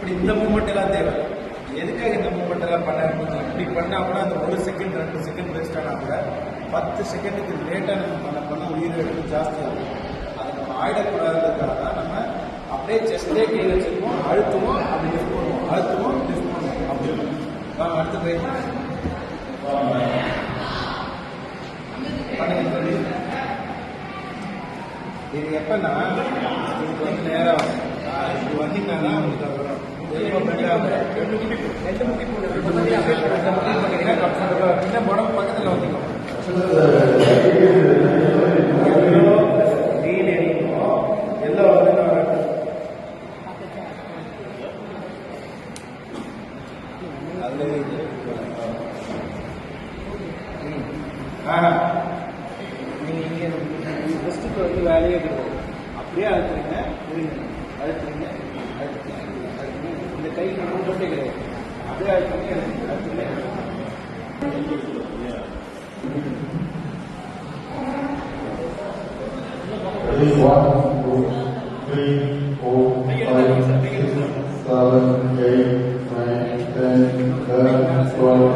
இப்படி இந்த மூமெண்ட் எல்லாம் தேவை. எதுக்காக இந்த மூமெண்ட் எல்லாம் பண்ண இப்படி பண்ணா கூட அந்த 1 செகண்ட் 2 செகண்ட் வேஸ்ட் ஆனா கூட 10 செகண்டுக்கு லேட்டா நம்ம பண்ண உயிரிழப்பு ஜாஸ்தி ஆகும். அதை நம்ம ஆயிடக்கூடாதுக்காக தான் நம்ம அப்படியே செஸ்ட்லேயே கை வச்சிருக்கோம், அழுத்துவோம், அப்படி லிஃப்ட் பண்ணுவோம், அழுத்துவோம், லிஃப்ட் பண்ணுவோம், அப்படி வாங்க அடுத்து போய் பண்ணுங்க. இது எப்பன்னா இதுக்கு வந்து நேரம் இது வந்தீங்கன்னா உங்களுக்கு அது வரும். ரெண்டு முட்டி பண்ணீங்கன்னா கம்ஃபர்டபுளாக இன்னும் உடம்பு பக்கத்தில் வந்துக்கும். நீல் எண்ணிக்கும் எல்லாம் வந்து அதில் நீங்கள் இங்கே ஃபஸ்ட்டுக்கு வந்து வேலையே கிடையாது. அப்படியே அழுத்துறீங்க, அழுத்துறீங்க, அழுத்துறீங்க, இந்த கை நம்ம போட்டே கிடையாது. அப்படியே அழுத்துறீங்க, அழுத்துறீங்க. Ready, 1, 2, 3, 4, 5, 6, 7, 8, 9, 10, 11, 12,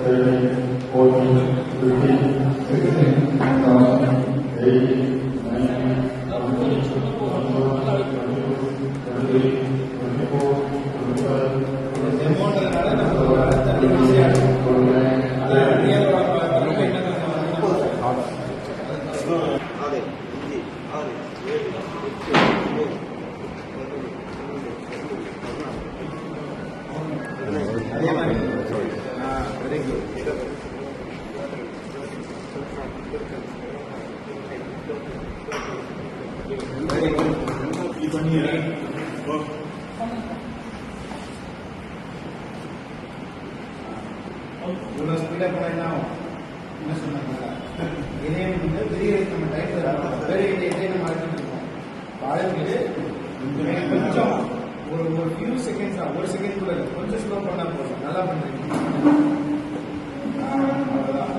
13, 14, 15, 16, 17, 18, 19, 20, 21, 22, 23, 24, 25, அதே மாதிரி வெரி குட். Very good. இவ்வளோ ஸ்பீடாக போனால் என்ன ஆகும்? என்ன சொன்னாங்க? இதயம் வந்து பெரிய நம்ம டைமில் பெரிய இதே நம்ம அழைச்சிட்டு இருக்கோம். அழைச்சிட்டு கொஞ்சம் ஒரு ஃபியூ செகண்ட்ஸ் தான், 1 செகண்ட் கூட இல்லை, கொஞ்சம் ஸ்லோ பண்ணால் போதும். நல்லா பண்ணுறீங்க. அவ்வளோதான்.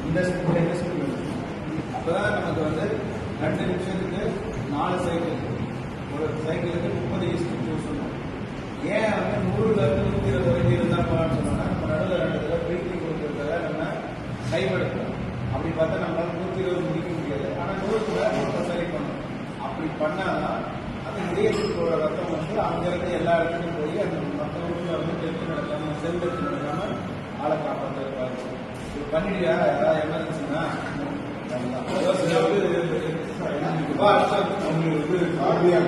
இந்த ஸ்பீட் என்ன ஸ்பீட் அப்போ தான் நமக்கு வந்து 2 நிமிஷத்துக்கு 4 சைக்கிள், ஒரு சைக்கிளுக்கு 30:2 சொல்லணும். ஏன் வந்து 100லேருந்து 120 வரைக்கும் இருந்தால் போகலான்னு சொன்னோம்னா நம்ம நடுவில் 2 தடவை பிரீத்திங் கொடுக்கறதுக்காக நம்ம கைப்படுத்தணும். அப்படி பார்த்தா நம்மளால் 120 முடிக்க முடியாது. ஆனால் 100 கூட 100 சரி பண்ணணும். அப்படி பண்ணாதான் அந்த இதயத்துக்கு போகிற ரத்தம் வந்து அங்கேருந்து எல்லா இடத்துலையும் போய் அந்த மற்ற ஊரில் வந்து டெஸ்ட் நடக்காமல் செல் டெஸ்ட் நடக்காமல் ஆளை காப்பாற்றிருப்பாங்க. இது பண்ணிடுயா ஏதாவது எமர்ஜென்சின்னா அவங்களுக்கு வந்து கார்டியாக